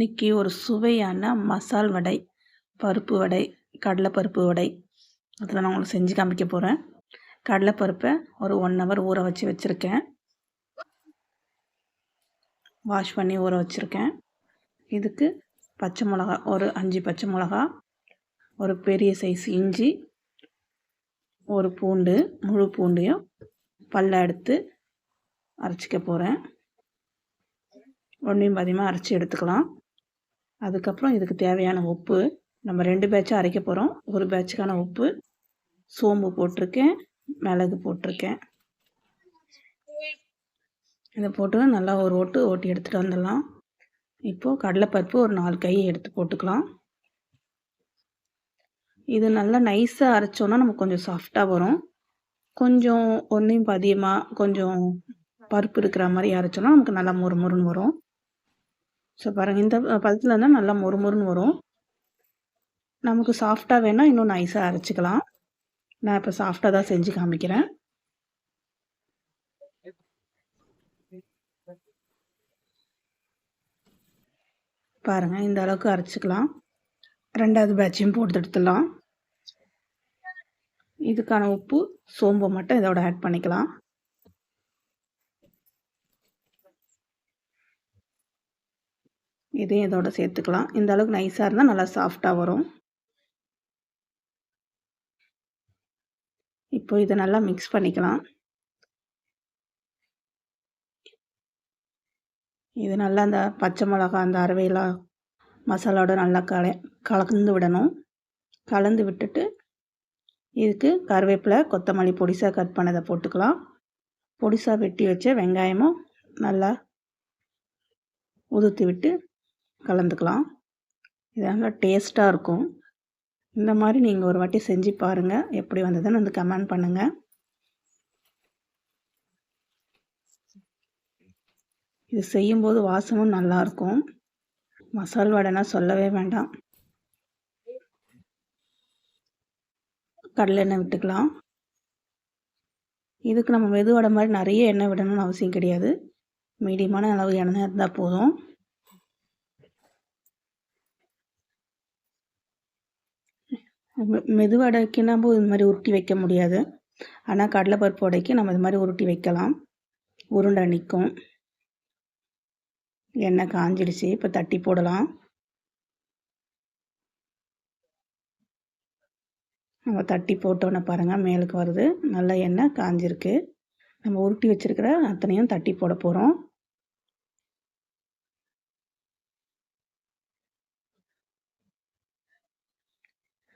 இன்றைக்கி ஒரு சுவையான மசால் வடை, பருப்பு வடை, கடலைப்பருப்பு வடை அதில் நான் உங்களுக்கு செஞ்சு காமிக்க போகிறேன். கடலைப்பருப்பை ஒரு 1 ஹவர் ஊற வச்சுருக்கேன். வாஷ் பண்ணி ஊற வச்சுருக்கேன். இதுக்கு பச்சை மிளகா ஒரு 5 பச்சை மிளகா, ஒரு பெரிய சைஸ் இஞ்சி, ஒரு பூண்டு, முழு பூண்டையும் பல்ல எடுத்து அரைச்சிக்க போகிறேன். ஒன்றையும் பாதியமாக அரைச்சி எடுத்துக்கலாம். அதுக்கப்புறம் இதுக்கு தேவையான உப்பு, நம்ம 2 பேட்சாக அரைக்க போகிறோம். ஒரு பேட்சுக்கான உப்பு, சோம்பு போட்டிருக்கேன், மிளகு போட்டிருக்கேன். இதை போட்டு நல்லா ஒரு ஓட்டி எடுத்துகிட்டு வந்துடலாம். இப்போது கடலைப்பருப்பு ஒரு 4 கை எடுத்து போட்டுக்கலாம். இது நல்லா நைஸாக அரைச்சோன்னா நமக்கு கொஞ்சம் சாஃப்டாக வரும். கொஞ்சம் ஒன்றையும் பாதியமாக கொஞ்சம் பருப்பு இருக்கிற மாதிரி அரைச்சோன்னா நமக்கு நல்லா மொறுமொறுன்னு வரும். ஸோ பாருங்கள், இந்த பதத்தில் இருந்தால் நல்லா மொறுமொறுன்னு வரும். நமக்கு சாஃப்டாக வேணால் இன்னும் நைஸாக அரைச்சிக்கலாம். நான் இப்போ சாஃப்டாக தான் செஞ்சு காமிக்கிறேன். பாருங்கள், இந்த அளவுக்கு அரைச்சிக்கலாம். 2வது பேட்சையும் போட்டு எடுத்துடலாம். இதுக்கான உப்பு, சோம்பு மட்டும் இதோட ஆட் பண்ணிக்கலாம். இதையும் இதோட சேர்த்துக்கலாம். இந்த அளவுக்கு நைஸாக இருந்தால் நல்லா சாஃப்டாக வரும். இப்போ இதை நல்லா மிக்ஸ் பண்ணிக்கலாம். இது நல்லா அந்த பச்சை மிளகா அந்த அரவையெல்லாம் மசாலாவோட நல்லா கலந்து விடணும். கலந்து விட்டுட்டு இதுக்கு கருவேப்பிலை, கொத்தமல்லி பொடிசாக கட் பண்ணதை போட்டுக்கலாம். பொடிசாக வெட்டி வச்ச வெங்காயமும் நல்லா உதுத்து விட்டு கலந்துக்கலாம். இது நல்லா டேஸ்ட்டாக இருக்கும். இந்த மாதிரி நீங்கள் ஒரு வாட்டி செஞ்சு பாருங்கள். எப்படி வந்ததுன்னு வந்து கமெண்ட் பண்ணுங்கள். இது செய்யும்போது வாசமும் நல்லாயிருக்கும். மசால் வடைனா சொல்லவே வேண்டாம். கடலை எண்ணெய் விட்டுக்கலாம். இதுக்கு நம்ம மெது வடை மாதிரி நிறைய எண்ணெய் விடணும்னு அவசியம் கிடையாது. மீடியமான அளவு எண்ணெய் இருந்தால் போதும். மெது வடைக்கு நம்ம இது மாதிரி உருட்டி வைக்க முடியாது. ஆனால் கடலைப்பருப்பு வடைக்கு நம்ம இது மாதிரி உருட்டி வைக்கலாம். உருண்டை நிற்கும். எண்ணெய் காஞ்சிடுச்சு. இப்போ தட்டி போடலாம். நம்ம தட்டி போட்டோன்னே பாருங்கள், மேலுக்கு வருது. நல்லா எண்ணெய் காஞ்சிருக்கு. நம்ம உருட்டி வச்சுருக்கிற அத்தனையும் தட்டி போட போகிறோம்.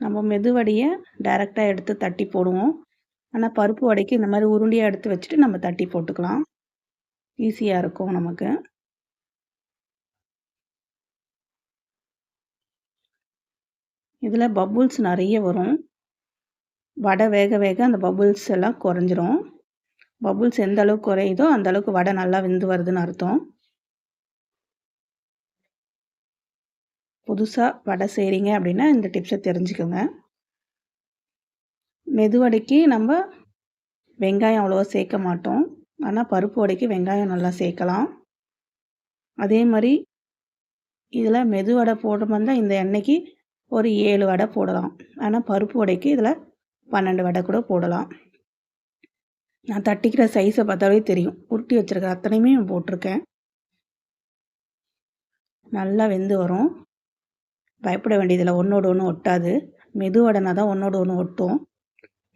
நம்ம மெது வடையை டைரெக்டாக எடுத்து தட்டி போடுவோம். ஆனால் பருப்பு வடைக்கு இந்த மாதிரி உருண்டையாக எடுத்து வச்சுட்டு நம்ம தட்டி போட்டுக்கலாம். ஈஸியாக இருக்கும் நமக்கு. இதில் பபுள்ஸ் நிறைய வரும். வடை வேக வேக அந்த பபுள்ஸ் எல்லாம் குறைஞ்சிரும். பபுள்ஸ் எந்த அளவுக்கு குறையுதோ அந்த அளவுக்கு வடை நல்லா வெந்து வருதுன்னு அர்த்தம். புதுசாக வடை செய்கிறீங்க அப்படின்னா இந்த டிப்ஸை தெரிஞ்சுக்கோங்க. மெது வடைக்கு நம்ம வெங்காயம் அவ்வளோவா சேர்க்க மாட்டோம். ஆனால் பருப்பு வடைக்கு வெங்காயம் நல்லா சேர்க்கலாம். அதே மாதிரி இதில் மெது வடை போடுற மாதிரி தான் இந்த எண்ணெய்க்கு ஒரு 7 வடை போடலாம். ஆனால் பருப்பு வடைக்கு இதில் 12 வடை கூட போடலாம். நான் தட்டிக்கிற சைஸை பார்த்தாலே தெரியும். உருட்டி வச்சுருக்கிற அத்தனையுமே போட்டிருக்கேன். நல்லா வெந்து வரும். பயப்பட வேண்டியதில் ஒன்றோடு ஒன்று ஒட்டாது. மெது வடைனா தான் ஒன்றோடு ஒன்று ஒட்டும்.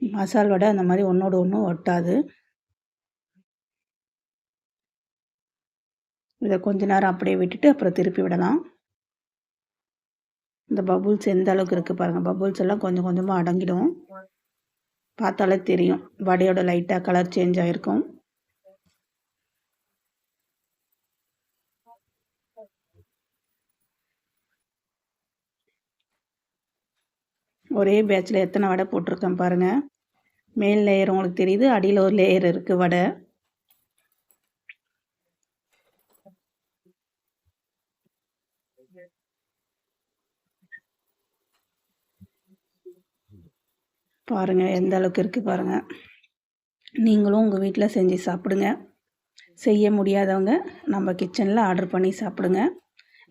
மசால் வடை அந்த மாதிரி ஒன்றோடு ஒன்று ஒட்டாது. இதை கொஞ்ச நேரம் அப்படியே விட்டுட்டு அப்புறம் திருப்பி விடலாம். இந்த பபுள்ஸ் எந்த அளவுக்கு இருக்குது பாருங்கள். பபுள்ஸ் எல்லாம் கொஞ்சம் கொஞ்சமாக அடங்கிடும். பார்த்தாலே தெரியும். வடையோட லைட்டாக கலர் சேஞ்ச் ஆகிருக்கும். ஒரே பேட்சில் எத்தனை வடை போட்டிருக்கேன் பாருங்கள். மேல் லேயர் உங்களுக்கு தெரியுது, அடியில் ஒரு லேயர் இருக்குது வடை. பாருங்கள் எந்த அளவுக்கு இருக்குது பாருங்கள். நீங்களும் உங்கள் வீட்டில் செஞ்சு சாப்பிடுங்க. செய்ய முடியாதவங்க நம்ம கிச்சனில் ஆர்டர் பண்ணி சாப்பிடுங்க.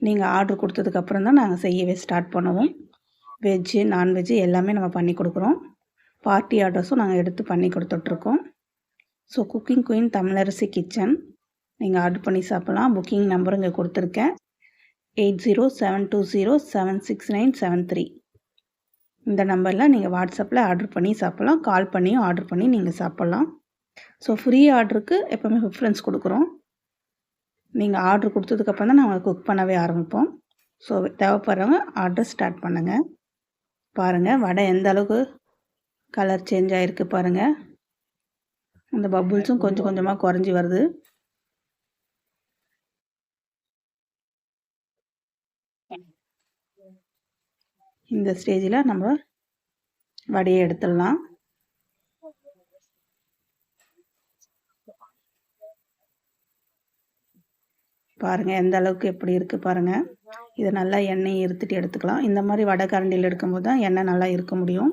நீங்கள் ஆர்டர் கொடுத்ததுக்கப்புறம் தான் நாங்கள் செய்யவே ஸ்டார்ட் பண்ணுவோம். வெஜ்ஜு, நான்வெஜ்ஜு எல்லாமே நம்ம பண்ணி கொடுக்குறோம். பார்ட்டி ஆர்டர்ஸும் நாங்கள் எடுத்து பண்ணி கொடுத்துட்ருக்கோம். So cooking queen Tamilarasi kitchen நீங்கள் ஆர்டர் பண்ணி சாப்பிட்லாம். புக்கிங் நம்பர் இங்கே கொடுத்துருக்கேன். 8072076973. இந்த நம்பரில் நீங்கள் வாட்ஸ்அப்பில் ஆர்டர் பண்ணி சாப்பிட்லாம். கால் பண்ணியும் ஆர்டர் பண்ணி நீங்கள் சாப்பிட்லாம். ஸோ ஃப்ரீ ஆர்டருக்கு எப்போவுமே ப்ரிஃபரன்ஸ் கொடுக்குறோம். நீங்கள் ஆர்டர் கொடுத்ததுக்கப்புறம் தான் நாங்கள் குக் பண்ணவே ஆரம்பிப்போம். ஸோ தேவைப்படுறவங்க ஆர்டர் ஸ்டார்ட் பண்ணுங்கள். பாருங்கள் வடை எந்த அளவுக்கு கலர் சேஞ்ச் ஆகிருக்கு பாருங்கள். அந்த பபுள்ஸும் கொஞ்சம் கொஞ்சமாக குறைஞ்சி வருது. இந்த ஸ்டேஜில் நம்ம வடையை எடுத்துடலாம். பாருங்கள் எந்த அளவுக்கு எப்படி இருக்குது பாருங்கள். இதை நல்லா எண்ணெயை இருத்துட்டு எடுத்துக்கலாம். இந்த மாதிரி வடை கரண்டியில் எடுக்கும்போது தான் எண்ணெய் நல்லா இருக்க முடியும்.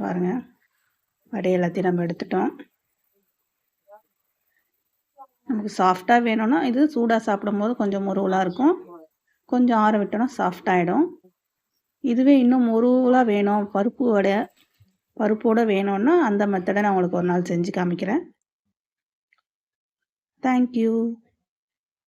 பாருங்கள் வடை எல்லாத்தையும் நம்ம எடுத்துட்டோம். நமக்கு சாஃப்டாக வேணும்னா இது சூடாக சாப்பிடும்போது கொஞ்சம் முருவலாக இருக்கும். கொஞ்சம் ஆற விட்டோன்னா சாஃப்டாகிடும். இதுவே இன்னும் முருவலாக வேணும், பருப்போடு வேணும்னா அந்த மெத்தடை நான் உங்களுக்கு ஒரு நாள் செஞ்சு காமிக்கிறேன். தேங்க்யூ.